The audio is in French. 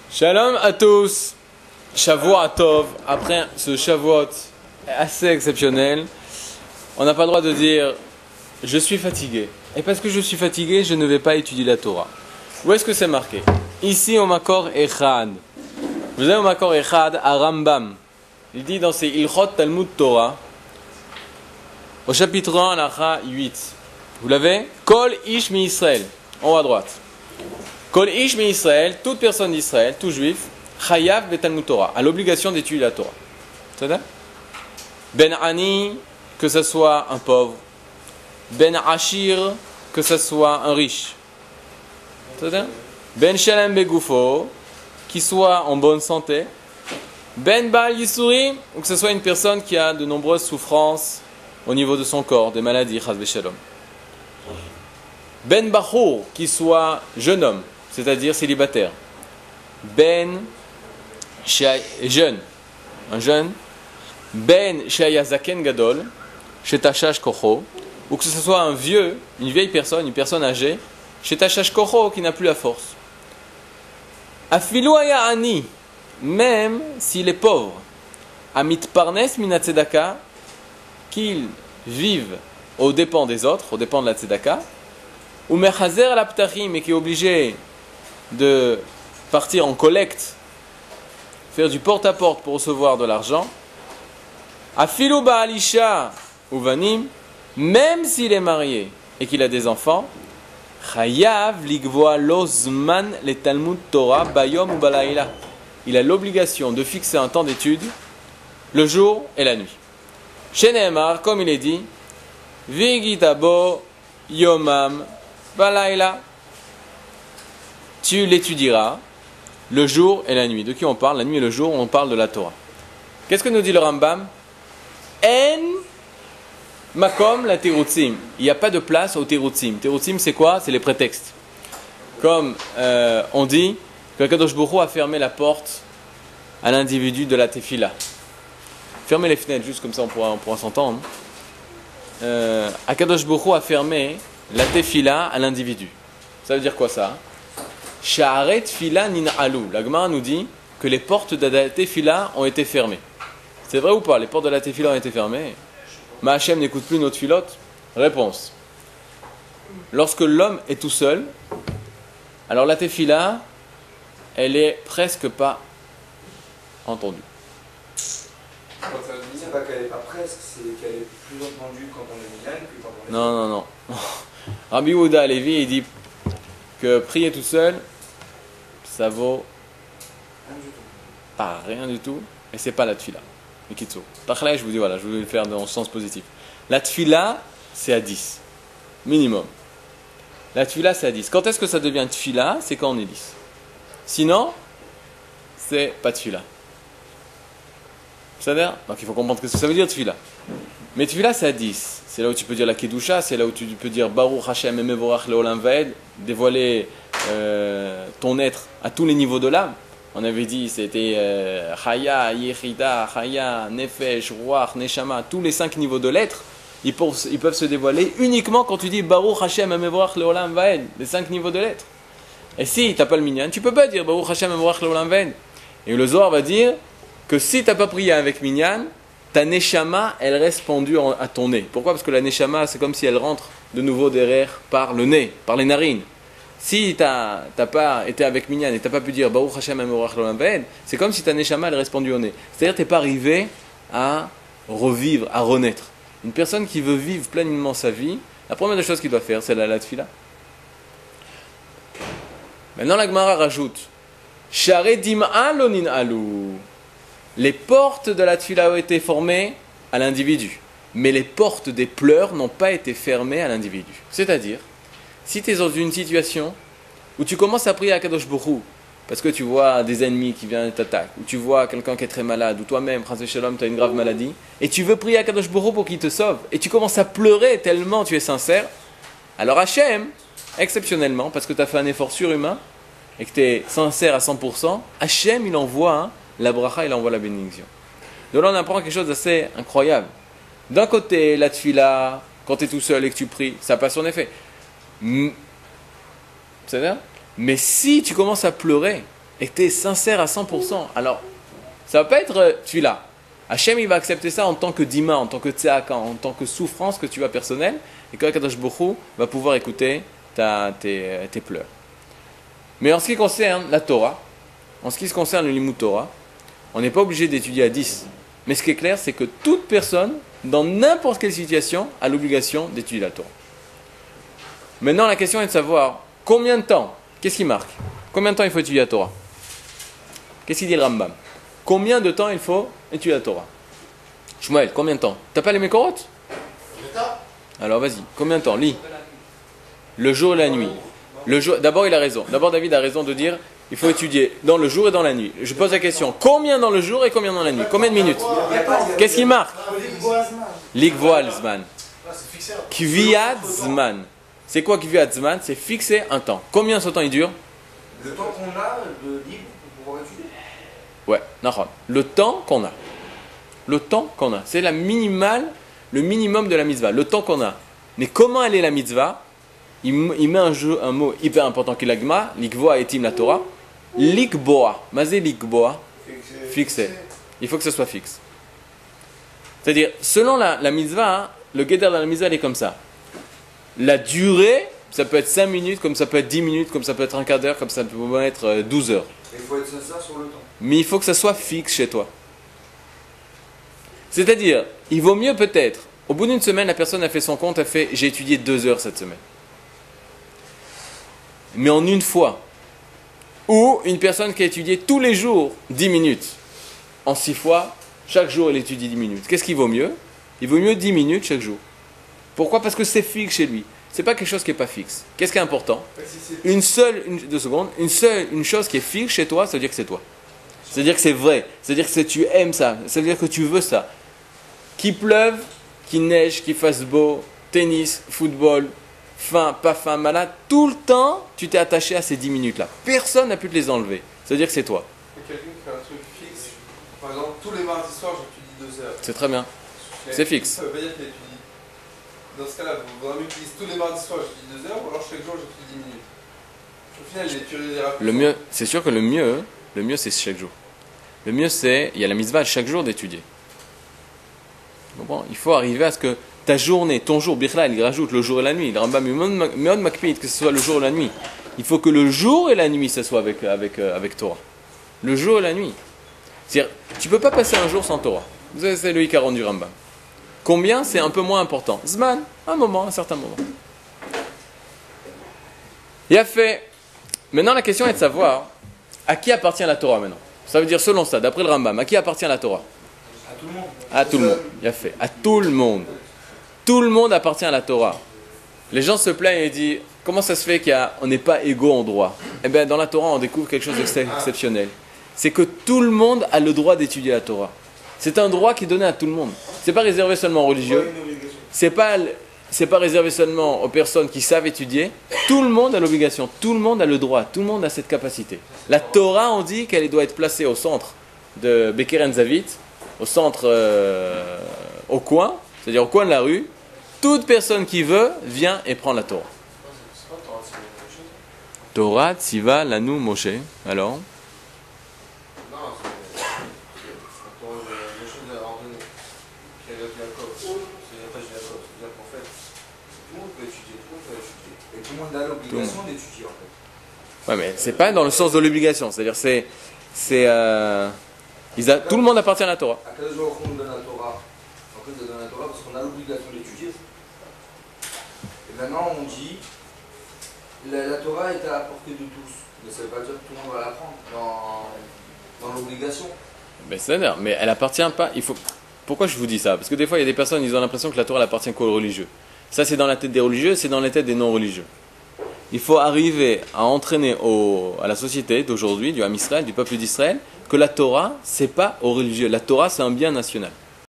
Shalom à tous. Shavuot Tov. Après ce Shavuot assez exceptionnel, on n'a pas le droit de dire je suis fatigué. Et parce que je suis fatigué, je ne vais pas étudier la Torah. Où est-ce que c'est marqué? Ici au Makor Echad. Vous avez au Makor Echad à Rambam. Il dit dans ses Ilchot Talmud Torah, au chapitre 1, Lacha 8. Vous l'avez? Kol Ish Mi Israël. En haut à droite. Kol Ish Mi Israël, toute personne d'Israël, tout juif, Chayav Betalmud Torah, a l'obligation d'étudier la Torah. C'est ça? Ben Ani, que ce soit un pauvre. Ben Ashir, que ce soit un riche. C'est ça? Ben Shalem Begoufo, qui soit en bonne santé. Ben Baal Yisuri, ou que ce soit une personne qui a de nombreuses souffrances au niveau de son corps, des maladies, Chas V'Shalom. Ben Bachour, qui soit jeune homme, c'est-à-dire célibataire. Ben jeune, un jeune. Ben Shayazaken Gadol, Shetashash Kocho, ou que ce soit un vieux, une vieille personne, une personne âgée, Shetashash Kocho, qui n'a plus la force. Afilu Aya Ani, même s'il est pauvre, Amit Parnes Mina Tzedaka, qu'ils vivent aux dépens des autres, aux dépens de la Tzedaka, ou Mechazer al Aptachim, et qui est obligé de partir en collecte, faire du porte-à-porte pour recevoir de l'argent. Afilu Ba'alisha ou Vanim, même s'il est marié et qu'il a des enfants, Chayav ligvoa lozman le Talmud Torah bayom ou balaïla. Il a l'obligation de fixer un temps d'étude le jour et la nuit. Chez Nehemar, comme il est dit, Vigitabo yomam balaïla. Tu l'étudieras le jour et la nuit. De qui on parle? La nuit et le jour, on parle de la Torah. Qu'est-ce que nous dit le Rambam? En makom la terutzim. Il n'y a pas de place au terutzim. Terutzim, c'est quoi? C'est les prétextes. Comme on dit que Kadosh Baruch Hu a fermé la porte à l'individu de la tefila. Fermez les fenêtres, juste comme ça on pourra s'entendre. Kadosh Baruch Hu a fermé la tefila à l'individu. Ça veut dire quoi ça? Sha'aret tefila nin'alu. La Gemara nous dit que les portes de la tefila ont été fermées. C'est vrai ou pas? Les portes de la tefila ont été fermées. Ma Hachem n'écoute plus notre filote? Réponse. Lorsque l'homme est tout seul, alors la tefila, elle est presque pas entendue. C'est pas qu'elle est pas presque, c'est qu'elle est plus entendue quand on est minyan que quand on est... Non. Rabbi Yehuda Levi, il dit que prier tout seul, ça vaut pas rien du tout, et c'est pas la tefila. Mikitsu. Tachlé, je vous dis, voilà, je voulais le faire dans le sens positif. La tefila, c'est à 10. Minimum. La tefila, c'est à 10. Quand est-ce que ça devient tefila? C'est quand on est 10. Sinon, c'est pas tefila. C'est-à-dire, donc il faut comprendre ce que ça veut dire tefila. Mais tefila, c'est à 10. C'est là où tu peux dire la kedusha, c'est là où tu peux dire Baruch Hashem emevorach leolam vaed, dévoiler ton être à tous les niveaux de l'âme. On avait dit, c'était Chaya, Yechida, Chaya, Nefesh, Ruach, Neshama, tous les 5 niveaux de l'être, ils peuvent se dévoiler uniquement quand tu dis Baruch Hashem emevorach leolam vaed, les 5 niveaux de l'être. Et si tu n'as pas le minyan, tu ne peux pas dire Baruch Hashem emevorach leolam vaed. Et le Zohar va dire que si tu n'as pas prié avec minyan, ta neshama, elle reste pendue à ton nez. Pourquoi? Parce que la neshama, c'est comme si elle rentre de nouveau derrière par le nez, par les narines. Si tu n'as pas été avec minyan et tu n'as pas pu dire Baruch Hashem Emevorach Leolam Vaed, c'est comme si ta neshama, elle reste pendue au nez. C'est-à-dire que tu n'es pas arrivé à revivre, à renaître. Une personne qui veut vivre pleinement sa vie, la première des choses qu'il doit faire, c'est la tefila. Maintenant, la Gemara rajoute Share dim'a lonin alu. Les portes de la tefila ont été formées à l'individu, mais les portes des pleurs n'ont pas été fermées à l'individu. C'est-à-dire, si tu es dans une situation où tu commences à prier à Kadosh Baruch Hu, parce que tu vois des ennemis qui viennent t'attaquer, ou tu vois quelqu'un qui est très malade, ou toi-même, Chas V'Shalom, tu as une grave maladie, et tu veux prier à Kadosh Baruch Hu pour qu'il te sauve, et tu commences à pleurer tellement tu es sincère, alors Hachem, exceptionnellement, parce que tu as fait un effort surhumain, et que tu es sincère à 100%, Hachem, il envoie la bracha, il envoie la bénédiction. Donc là, on apprend quelque chose d'assez incroyable. D'un côté, la tefila, quand tu es tout seul et que tu pries, ça passe son effet. C'est-à-dire, Mais si tu commences à pleurer et que tu es sincère à 100%, alors ça va pas être celui-là. Hachem, il va accepter ça en tant que dima, en tant que tzeaka, en tant que souffrance que tu as personnelle, et que Kadosh Baruch Hu va pouvoir écouter tes pleurs. Mais en ce qui concerne la Torah, en ce qui se concerne le Limud Torah, on n'est pas obligé d'étudier à 10. Mais ce qui est clair, c'est que toute personne, dans n'importe quelle situation, a l'obligation d'étudier la Torah. Maintenant, la question est de savoir combien de temps, qu'est-ce qui marque? Combien de temps il faut étudier la Torah? Qu'est-ce qu'il dit le Rambam? Combien de temps il faut étudier la Torah? Shmuel, combien de temps? T'as pas les Mekorot? Alors vas-y, combien de temps? Lis. Le jour et la nuit. D'abord, il a raison. D'abord, David a raison de dire il faut étudier dans le jour et dans la nuit. Je pose la question combien dans le jour et combien dans la nuit? Combien de minutes? Qu'est-ce qui marque? Likvoal Zman. Kviat Zman. C'est quoi Kviat Zman? C'est fixer un temps. Combien ce temps il dure? Le temps qu'on a de libre pour pouvoir étudier. Ouais, non, le temps qu'on a. Le temps qu'on a. C'est le minimum de la mitzvah. Le temps qu'on a. Mais comment elle est la mitzvah? Il met un mot hyper important qui est l'agma, likvoa etim la Torah. Likboa. Mazé likboa. Fixé. Il faut que ce soit fixe. C'est-à-dire, selon la mitzvah, hein, le guédar de la mitzvah, elle est comme ça. La durée, ça peut être 5 minutes, comme ça peut être 10 minutes, comme ça peut être un quart d'heure, comme ça peut être 12 heures. Il faut être sincère sur le temps. Mais il faut que ça soit fixe chez toi. C'est-à-dire, il vaut mieux peut-être, au bout d'une semaine, la personne a fait son compte, a fait j'ai étudié 2 heures cette semaine. Mais en une fois. Ou une personne qui a étudié tous les jours 10 minutes. En 6 fois, chaque jour elle étudie 10 minutes. Qu'est-ce qui vaut mieux? Il vaut mieux 10 minutes chaque jour. Pourquoi? Parce que c'est fixe chez lui. C'est pas quelque chose qui n'est pas fixe. Qu'est-ce qui est important? Une chose qui est fixe chez toi, ça veut dire que c'est toi. Ça veut dire que c'est vrai. Ça veut dire que tu aimes ça. Ça veut dire que tu veux ça. Qu'il pleuve, qu'il neige, qu'il fasse beau, tennis, football, faim, pas faim, malade, tout le temps, tu t'es attaché à ces 10 minutes-là. Personne n'a pu te les enlever. Ça veut dire que c'est toi. Quelqu'un qui fait un truc fixe, par exemple, tous les mardis soirs, j'étudie 2 heures. C'est très bien. C'est fixe. Ça veut pas dire qu'il étudie. Dans ce cas-là, vous vaudrait mieux qu'il dise tous les mardis soirs, j'étudie 2 heures, ou alors chaque jour, j'étudie 10 minutes. Au final, il étudiera plus. Le mieux, c'est sûr que le mieux, c'est chaque jour. Le mieux, c'est, il y a la mitzvah chaque jour d'étudier. Bon, il faut arriver à ce que ta journée, ton jour, Bichla, il rajoute le jour et la nuit. Le Rambam Meod Makpid, que ce soit le jour et la nuit. Il faut que le jour et la nuit, ça soit avec Torah. Le jour et la nuit. C'est-à-dire, tu ne peux pas passer un jour sans Torah. C'est le Ikaron du Rambam. Combien, c'est un peu moins important. Zman, un moment, un certain moment. Il a fait. Maintenant, la question est de savoir à qui appartient la Torah maintenant. Ça veut dire, selon ça, d'après le Rambam, à qui appartient la Torah? À tout le monde. À tout le monde. Il a fait. À tout le monde. Tout le monde appartient à la Torah. Les gens se plaignent et disent comment ça se fait qu'on n'est pas égaux en droit? Eh bien, dans la Torah, on découvre quelque chose d'exceptionnel. C'est que tout le monde a le droit d'étudier la Torah. C'est un droit qui est donné à tout le monde. C'est pas réservé seulement aux religieux. C'est pas réservé seulement aux personnes qui savent étudier. Tout le monde a l'obligation. Tout le monde a le droit. Tout le monde a cette capacité. La Torah, on dit qu'elle doit être placée au centre de Beker Zavit, au centre, au coin, c'est-à-dire au coin de la rue. Toute personne qui veut vient et prend la Torah. Torah, Tziva, Lanu, Moshe. Alors? Tout le monde a l'obligation d'étudier en fait. Ouais, mais c'est pas dans le sens de l'obligation. C'est-à-dire tout le monde appartient à la Torah. À quel jour on donne la Torah? En fait, on donne la Torah parce qu'on a l'obligation d'étudier. Et maintenant, on dit la Torah est à la portée de tous. Mais ça ne veut pas dire que tout le monde va l'apprendre dans l'obligation. Ben, c'est-à-dire, mais elle appartient pas. Pourquoi je vous dis ça? Parce que des fois, il y a des personnes, ils ont l'impression que la Torah appartient qu'aux religieux. Ça, c'est dans la tête des religieux, c'est dans la tête des non-religieux. Il faut arriver à entraîner à la société d'aujourd'hui, du Ham Israël, du peuple d'Israël, que la Torah, c'est pas aux religieux. La Torah, c'est un bien national.